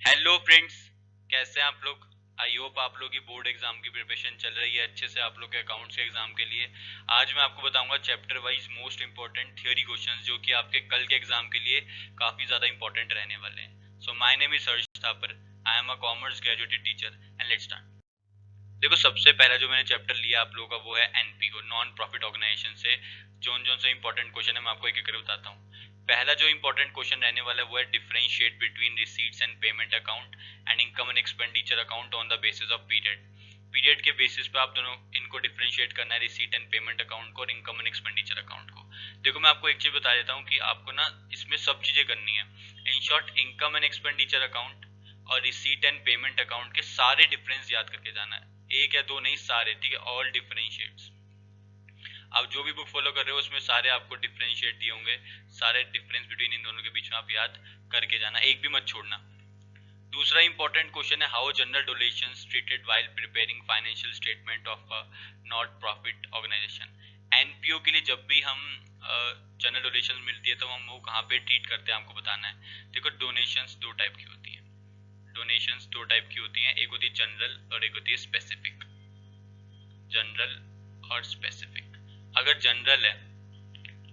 Hello friends, कैसे हैं आप लोग। आई होप आप लोग की बोर्ड एग्जाम की प्रिपरेशन चल रही है अच्छे से आप लोग के अकाउंट्स के एग्जाम के लिए। आज मैं आपको बताऊंगा chapter wise most important theory questions जो कि आपके कल के एग्जाम के लिए काफी ज्यादा इंपॉर्टेंट रहने वाले हैं। So my name is Harsh Thapar, I am a commerce graduated teacher and let's start. देखो, सबसे पहला जो मैंने चैप्टर लिया आप लोगों का वो है एनपीओ, नॉन प्रॉफिट ऑर्गेनाइजेशन से जोन जोन से इंपॉर्टेंट क्वेश्चन है मैं आपको एक एक करके बताता हूँ। पहला जो इंपॉर्टेंट क्वेश्चन रहने वाला है वो है differentiate between receipts and payment account and income and expenditure account on the basis of period. Period के बेसिस पे आप दोनों इनको डिफरेंशिएट करना है, रिसीट एंड पेमेंट अकाउंट को और इनकम एंड एक्सपेंडिचर अकाउंट को। देखो, मैं आपको एक चीज बता देता हूँ कि आपको ना इसमें सब चीजें करनी है। In short, income and expenditure account और रिसीट एंड पेमेंट अकाउंट के सारे डिफरेंस याद करके जाना है, एक या दो नहीं, सारे, ठीक है, ऑल डिफरेंशिएट्स। आप जो भी बुक फॉलो कर रहे हो उसमें सारे आपको डिफरेंशिएट दिए होंगे, सारे डिफरेंस बिटवीन इन दोनों के बीच में आप याद करके जाना, एक भी मत छोड़ना। दूसरा इंपॉर्टेंट क्वेश्चन है how general donations treated while preparing financial statement of a not profit organisation. NPO के लिए जब भी हम जनरल डोनेशंस मिलती है तो हम वो कहाँ पे ट्रीट करते हैं आपको बताना है। देखो, डोनेशंस दो टाइप की होती है। डोनेशंस दो टाइप की होती हैं, एक होती है जनरल और एक होती है स्पेसिफिक। जनरल और स्पेसिफिक। अगर जनरल है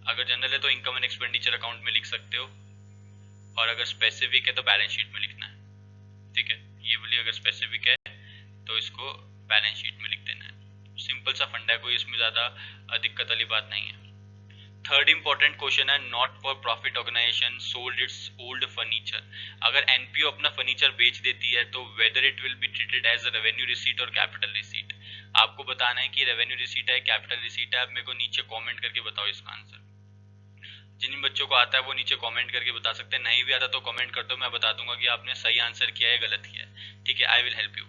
अगर जनरल है तो इनकम एंड एक्सपेंडिचर अकाउंट में लिख सकते हो, और अगर स्पेसिफिक है तो बैलेंस शीट में लिखना है। ठीक है, ये बोलिए, अगर स्पेसिफिक है तो इसको बैलेंस शीट में लिख देना है। सिंपल सा फंडा है, कोई इसमें ज्यादा दिक्कत वाली बात नहीं है। थर्ड इंपॉर्टेंट क्वेश्चन है not for profit organisation sold its old furniture. अगर एनपीओ अपना फर्नीचर बेच देती है तो whether it will be treated as a revenue receipt और कैपिटल रिसीट। आपको बताना है कि रेवेन्यू रिसीट है, कैपिटल रिसीट है। आप मेरे को नीचे कमेंट करके बताओ इसका आंसर। जिन बच्चों को आता है वो नीचे कमेंट करके बता सकते हैं, नहीं भी आता तो कमेंट कर दो, मैं बता दूंगा कि आपने सही आंसर किया है गलत किया है। ठीक है, I will help you.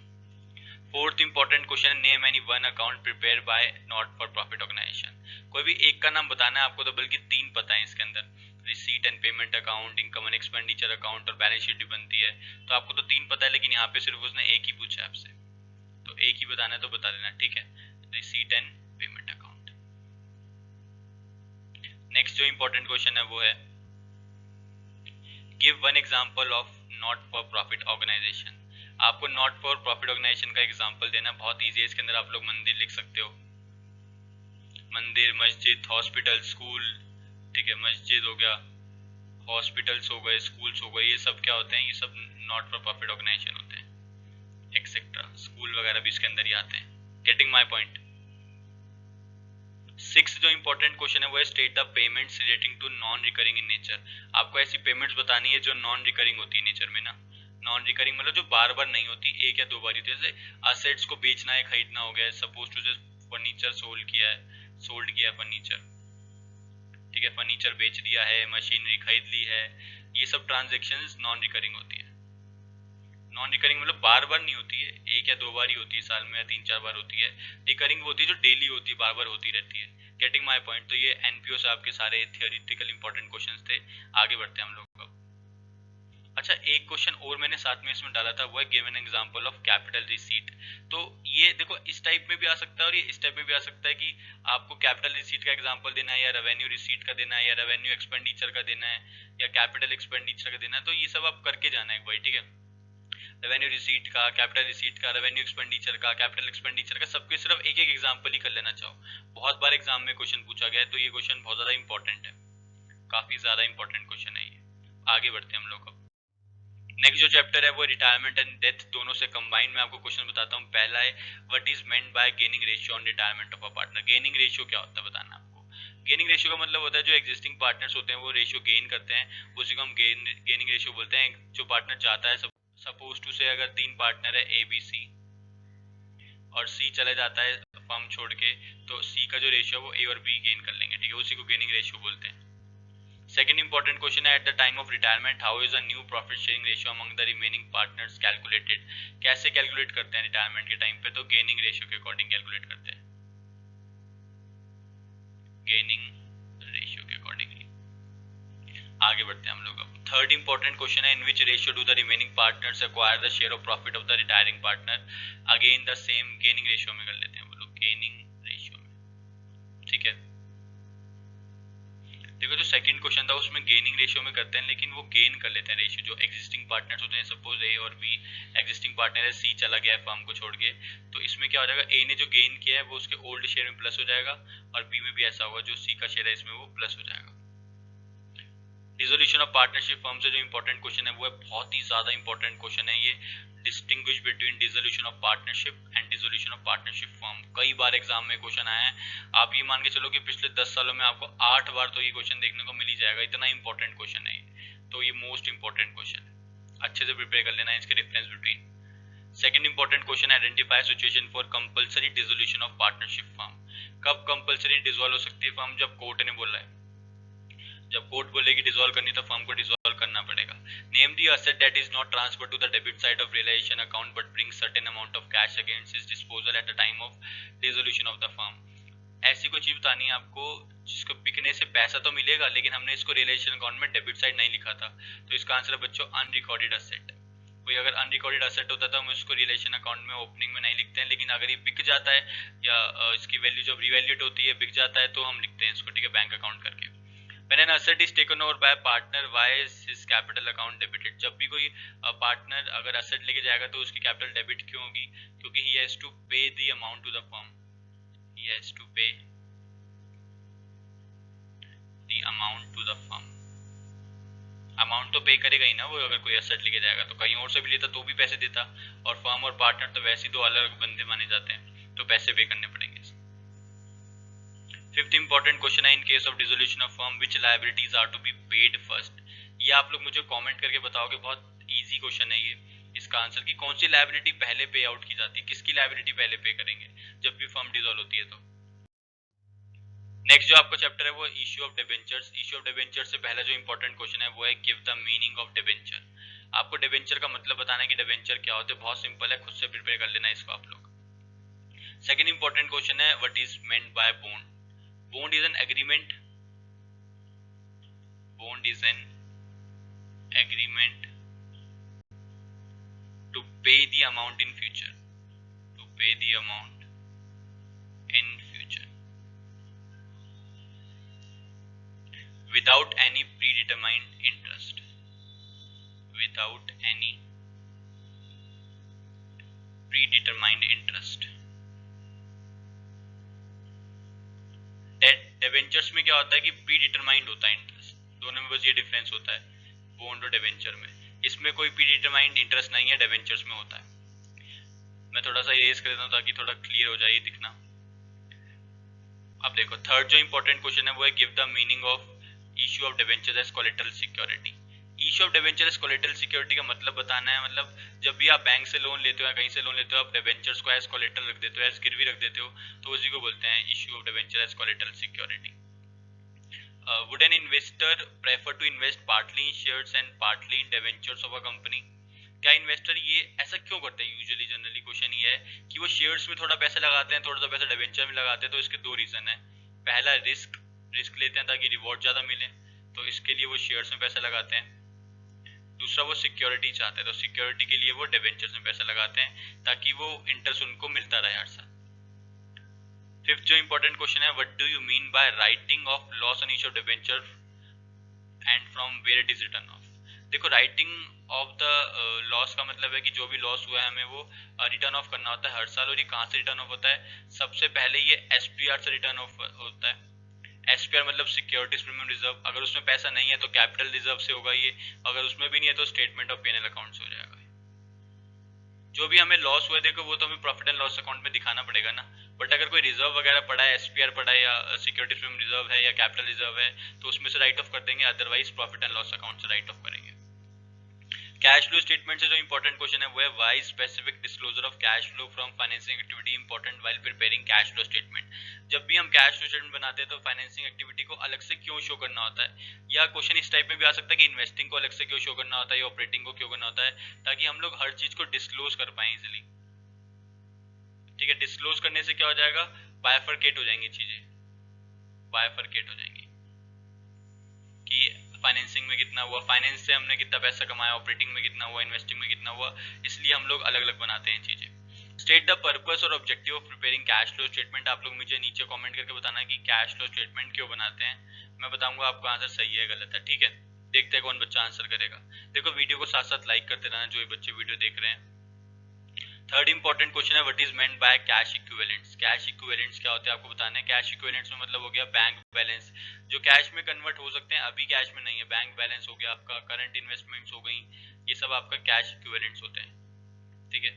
Fourth important question है name any one account prepare by not for profit organisation. कोई भी एक का नाम बताना है आपको, तो बल्कि तीन पता है इसके अंदर, receipt and payment account, income and expenditure account और बैलेंस शीट भी बनती है। तो आपको तो तीन पता है, लेकिन यहाँ पे सिर्फ उसने एक ही पूछा है आपसे, तो एक ही बताना है तो बता देना। ठीक है, receipt and payment account. Next जो इंपॉर्टेंट क्वेश्चन है वो है give one example of not for profit organisation. आपको नॉट फॉर प्रॉफिट ऑर्गेनाइजेशन का एग्जांपल देना, बहुत इजी है। इसके अंदर आप लोग मंदिर लिख सकते हो, मंदिर, मस्जिद, हॉस्पिटल, स्कूल। ठीक है, मस्जिद हो गया, हॉस्पिटल्स हो गए, स्कूल्स हो गए, ये सब क्या होते हैं, ये सब नॉट फॉर प्रॉफिट ऑर्गेनाइजेशन होते हैं, एक्सेट्रा। स्कूल वगैरह भी इसके अंदर ही आते हैं। Getting my point. सिक्स जो इंपॉर्टेंट क्वेश्चन है वो है state the payments relating to non recurring in nature. आपको ऐसी पेमेंट्स बतानी है जो नॉन रिकरिंग होती है नेचर में ना। नॉन रिकरिंग मतलब जो बार बार नहीं होती, एक या दो बार होती है। जैसे असेट्स को बेचना है, खरीदना हो गया, सपोज टू से फर्नीचर सोल्ड किया है फर्नीचर। ठीक है, फर्नीचर बेच दिया है, मशीनरी खरीद ली है, ये सब ट्रांजेक्शन नॉन रिकरिंग होती है। नॉन रिकरिंग मतलब बार बार नहीं होती है, एक या दो बार ही होती है साल में, या तीन चार बार होती है। रिकरिंग होती है जो डेली होती है, बार बार होती रहती है। Getting my point. तो ये एनपीओ से आपके सारे थियोरिटिकल इंपॉर्टेंट क्वेश्चंस थे। आगे बढ़ते हैं हम लोग अब। अच्छा, एक क्वेश्चन और मैंने साथ में इसमें डाला था, वो है give an example of capital receipt. तो ये देखो, इस टाइप में भी आ सकता है और ये इस टाइप में भी आ सकता है कि आपको कैपिटल रिसीट का एग्जांपल देना है, या रेवेन्यू रिसीट का देना है, या रेवेन्यू एक्सपेंडिचर का देना है, या कैपिटल एक्सपेंडिचर का देना है। तो ये सब आप करके जाना है एक बार, ठीक है। रेवेन्यू रिसीट का, कैपिटल रिसीट का, रेवेन्यू एक्सपेंडिचर का, कैपिटल एक्सपेंडिचर का, सबके सिर्फ एक एक एग्जांपल ही कर लेना चाहो। बहुत बार एग्जाम में क्वेश्चन पूछा गया है, तो ये क्वेश्चन बहुत ज्यादा इंपॉर्टेंट है, काफी ज्यादा इंपॉर्टेंट क्वेश्चन है ये। आगे बढ़ते हैं हम लोग अब। नेक्स्ट जो चैप्टर है वो रिटायरमेंट एंड डेथ, दोनों से कंबाइन मैं आपको क्वेश्चन बताता हूँ। पहला है what is meant by gaining ratio on retirement of a partner. Gaining ratio क्या होता है बताना आपको। गेनिंग रेशियो का मतलब होता है जो एग्जिस्टिंग पार्टनर्स होते हैं वो रेशियो गेन करते हैं, उसी को हम गेनिंग रेशियो बोलते हैं। जो पार्टनर जाता है, सपोज टू से अगर तीन पार्टनर है ए बी सी, और सी चला जाता है फर्म छोड़ के, तो सी का जो रेशियो है वो ए और बी गेन कर लेंगे, ठीक है, उसी को गेनिंग रेशियो बोलते हैं। सेकंड इंपॉर्टेंट क्वेश्चन है eight the time of retirement how is a new profit sharing ratio among the remaining partners calculated. कैसे कैलकुलेट करते हैं रिटायरमेंट के टाइम पे, तो गेनिंग रेशियो के अकॉर्डिंग कैलकुलेट करते हैं, गेनिंग रेशियो के अकॉर्डिंगली। आगे बढ़ते हैं हम लोग अब। थर्ड इंपॉर्टेंट क्वेश्चन है in which ratio do the remaining partners acquire the share of profit of the retiring partner. Again the same gaining ratio में कर लेते हैं, बोलो गेनिंग रेशियो में। ठीक है, देखो जो सेकंड क्वेश्चन था उसमें गेनिंग रेशियो में करते हैं, लेकिन वो गेन कर लेते हैं रेशियो जो एग्जिस्टिंग पार्टनर्स होते हैं, सपोज ए और बी एग्जिस्टिंग पार्टनर है, सी चला गया है फर्म को छोड़ के, तो इसमें क्या हो जाएगा, ए ने जो गेन किया है वो उसके ओल्ड शेयर में प्लस हो जाएगा, और बी में भी ऐसा होगा, जो सी का शेयर है इसमें वो प्लस हो जाएगा। डिसोल्यूशन ऑफ पार्टनरशिप फर्म से जो इंपॉर्टेंट क्वेश्चन है वो है, बहुत ही ज्यादा इंपॉर्टेंट क्वेश्चन है ये, distinguish between dissolution of partnership and dissolution of partnership firm. कई बार एग्जाम में क्वेश्चन आया है, आप ये मान के चलो कि पिछले 10 सालों में आपको 8 बार तो ये क्वेश्चन देखने को मिल ही जाएगा, इतना इंपॉर्टेंट क्वेश्चन है ये, तो ये मोस्ट इंपॉर्टेंट क्वेश्चन है, अच्छे से प्रिपेयर कर लेना है इसके difference between. Second important question, identify situation for compulsory dissolution of partnership firm. कब कंपलसरी डिसॉल्व हो सकती है फर्म, जब कोर्ट ने बोला है, जब कोर्ट बोलेगी डिसॉल्व करनी तो फर्म को डिसॉल्व करना पड़ेगा। Name the asset that is not transferred to the debit side of realisation account but bring certain amount of cash against its disposal at the time of dissolution of the firm. ऐसी कोई चीज बतानी है आपको जिसको बिकने से पैसा तो मिलेगा, लेकिन हमने इसको रियलाइजेशन अकाउंट में डेबिट साइड नहीं लिखा था, तो इसका आंसर है बच्चों अनरिकॉर्डेड असेट। कोई अगर अनरिकॉर्डेड असेट होता तो हम इसको रिलेशन अकाउंट में ओपनिंग में नहीं लिखते हैं, लेकिन अगर ये बिक जाता है या इसकी वैल्यू जब रिवैल्यूएट होती है, बिक जाता है, तो हम लिखते हैं इसको, ठीक है, बैंक अकाउंट करके। When an asset is taken over by a partner, why is his capital account debited? जब भी कोई पार्टनर अगर asset लेके जाएगा तो उसकी कैपिटल डेबिट क्यों होगी, क्योंकि he has to pay the amount to the firm. He has to pay the amount to the firm. Amount तो पे करेगा ही ना वो, अगर कोई एसेट लेके जाएगा तो कहीं और से भी लेता तो भी पैसे देता, और फर्म और पार्टनर तो वैसे ही दो अलग बंदे माने जाते हैं, तो पैसे पे करने पड़ेंगे। फिफ्थ इंपॉर्टेंट क्वेश्चन है, in case of dissolution of firm which liabilities are to be paid first. ये आप लोग मुझे कमेंट करके बताओगे, बहुत इजी क्वेश्चन है ये, इसका आंसर कि कौन सी लायबिलिटी पहले पे आउट की जाती है, किसकी लायबिलिटी पहले पे करेंगे जब भी फर्म डिसॉल्व होती है तो। नेक्स्ट जो आपका चैप्टर है वो issue of debentures. Issue of debenture से पहला जो इंपॉर्टेंट क्वेश्चन है वो है give the meaning of debenture. आपको डिबेंचर का मतलब बताना है कि डिबेंचर क्या होते हैं, बहुत सिंपल है, खुद से प्रिपेयर कर लेना है इसको आप लोग। सेकंड इंपॉर्टेंट क्वेश्चन है what is meant by bond. Bond is an agreement. Bond is an agreement to pay the amount in future. To pay the amount in future without any predetermined interest. Without any predetermined interest. Debentures में क्या होता है कि pre determined होता है interest, दोनों में बस ये डिफरेंस होता है बॉन्ड और डिबेंचर में। इसमें कोई प्री डिटरमाइंड इंटरेस्ट नहीं है, डिबेंचर्स में होता है। मैं थोड़ा सा इरेज कर देता हूँ ताकि थोड़ा क्लियर हो जाए दिखना। अब देखो थर्ड जो इंपॉर्टेंट क्वेश्चन है वो है give the meaning of issue of debenture as collateral security. Issue of debenture as collateral security का मतलब बताना है, मतलब जब भी आप बैंक से लोन लेते हो या कहीं से लोन लेते हो, आप डिबेंचर्स को एज कोलेटरल रख देते हो, एज गिरवी रख देते हो, तो उसी को बोलते हैं issue of debenture as collateral security. Would an investor prefer to invest partly in shares and partly in debentures of a company. क्या इन्वेस्टर ये ऐसा क्यों करते हैं, यूजुअली जनरली क्वेश्चन ये है कि वो शेयर्स में थोड़ा पैसा लगाते हैं, थोड़ा सा पैसा डिबेंचर में लगाते हैं, तो इसके दो रीजन है। पहला रिस्क लेते हैं ताकि रिवॉर्ड ज्यादा मिले, तो इसके लिए वो शेयर्स में पैसा लगाते हैं। दूसरा वो सिक्योरिटी चाहते हैं, तो सिक्योरिटी के लिए वो डिबेंचर्स में पैसा लगाते हैं ताकि वो इंटरेस्ट उनको मिलता रहे हर साल। फिफ्थ जो इंपॉर्टेंट क्वेश्चन है, what do you mean by writing off loss on issue of debenture and from where it is return off. देखो राइटिंग ऑफ द लॉस का मतलब है कि जो भी लॉस हुआ है हमें वो रिटर्न ऑफ करना होता है हर साल। और ये कहाँ से रिटर्न ऑफ होता है, सबसे पहले ये एसपीआर से रिटर्न ऑफ होता है। एसपीआर मतलब सिक्योरिटीज प्रीमियम रिजर्व, अगर उसमें पैसा नहीं है तो कैपिटल रिजर्व से होगा ये, अगर उसमें भी नहीं है तो स्टेटमेंट ऑफ पी&एल अकाउंट से हो जाएगा। जो भी हमें लॉस हुआ देखो वो तो हमें प्रॉफिट एंड लॉस अकाउंट में दिखाना पड़ेगा ना, बट अगर कोई रिजर्व वगैरह पड़ा है, एसपीआर पड़ा है या सिक्योरिटीज प्रीमियम रिजर्व है या कैपिटल रिजर्व है, तो उसमें से राइट ऑफ कर देंगे, otherwise profit and loss account से राइट ऑफ करेंगे। कैश फ्लो स्टेटमेंट से जो इंपॉर्टेंट क्वेश्चन है वो है why specific disclosure of cash flow from financing activity important while preparing cash flow statement. जब भी हम कैश फ्लो स्टेटमेंट बनाते हैं तो फाइनेंसिंग एक्टिविटी को अलग से क्यों शो करना होता है, या क्वेश्चन इस टाइप में भी आ सकता है कि इन्वेस्टिंग को अलग से क्यों शो करना होता है या ऑपरेटिंग को क्यों करना होता है, ताकि हम लोग हर चीज को डिस्क्लोज कर पाए इजिली। ठीक है, डिस्क्लोज करने से क्या हो जाएगा, बायफरकेट हो जाएंगी चीजें, बायफरकेट हो जाएंगी कि फाइनेंसिंग में कितना हुआ, फाइनेंस से हमने कितना पैसा कमाया, ऑपरेटिंग में कितना हुआ, इन्वेस्टिंग में कितना हुआ, इसलिए हम लोग अलग अलग बनाते हैं चीजें। स्टेट द पर्पस और objective of preparing cash flow statement. आप लोग मुझे नीचे कमेंट करके बताना कि कैश फ्लो स्टेटमेंट क्यों बनाते हैं, मैं बताऊंगा आपका आंसर सही है गलत है, ठीक है। देखते हैं कौन बच्चा आंसर करेगा। देखो वीडियो को साथ साथ लाइक करते रहना जो ये बच्चे वीडियो देख रहे हैं। थर्ड इंपॉर्टेंट क्वेश्चन है what is meant by cash equivalents. Cash equivalents क्या होते हैं आपको बताना है। कैश इक्विवेलेंट्स में मतलब हो गया बैंक बैलेंस, जो कैश में कन्वर्ट हो सकते हैं, अभी कैश में नहीं है। बैंक बैलेंस हो गया आपका, करंट इन्वेस्टमेंट्स हो गई, ये सब आपका कैश इक्विवेलेंट्स होते हैं, ठीक है।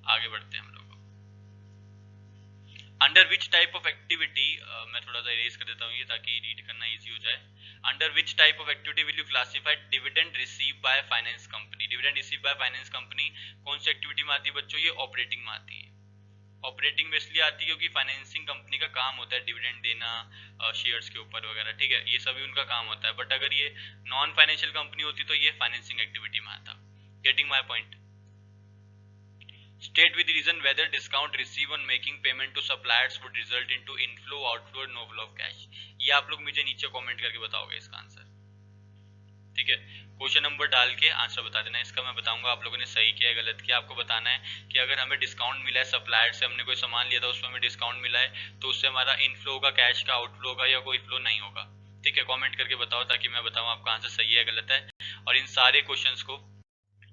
आगे बढ़ते हैं हम लोग। Under which type of activity, मैं थोड़ा सा इरेज कर देता हूँ ये ताकि रीड करना इजी हो जाए। Under which type of activity will you classify dividend receive by finance company. Dividend receive by finance company कौन सी एक्टिविटी में आती है बच्चों, ये ऑपरेटिंग में आती है। ऑपरेटिंग में इसलिए आती है क्योंकि फाइनेंसिंग कंपनी का काम होता है डिविडेंड देना शेयर्स के ऊपर वगैरह, ठीक है, ये सभी उनका काम होता है। बट अगर ये नॉन फाइनेंशियल कंपनी होती तो ये फाइनेंसिंग एक्टिविटी में आता। Getting my point. State with reason whether discount received on making payment to suppliers would result into inflow, outflow, no flow of cash। ये आप लोग मुझे नीचे कमेंट करके बताओगे इसका आंसर, ठीक है। क्वेश्चन नंबर डाल के आंसर बता देना। इसका मैं बताऊंगा आप लोगों ने सही किया है गलत किया। आपको बताना है कि अगर हमें डिस्काउंट मिला है सप्लायर से, हमने कोई सामान लिया था उसमें हमें डिस्काउंट मिला है, तो उससे हमारा इनफ्लो होगा कैश का, आउटफ्लो होगा या कोई फ्लो नहीं होगा, ठीक है। कमेंट करके बताओ ताकि मैं बताऊं आपका आंसर सही है गलत है। और इन सारे क्वेश्चंस को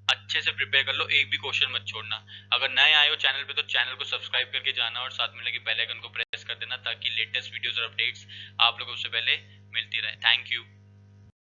अच्छे से प्रिपेयर कर लो, एक भी क्वेश्चन मत छोड़ना। अगर नए आए हो चैनल पे तो चैनल को सब्सक्राइब करके जाना और साथ में लगे बेल आइकन को प्रेस कर देना ताकि लेटेस्ट वीडियोस और अपडेट्स आप लोगों से पहले मिलती रहे। Thank you.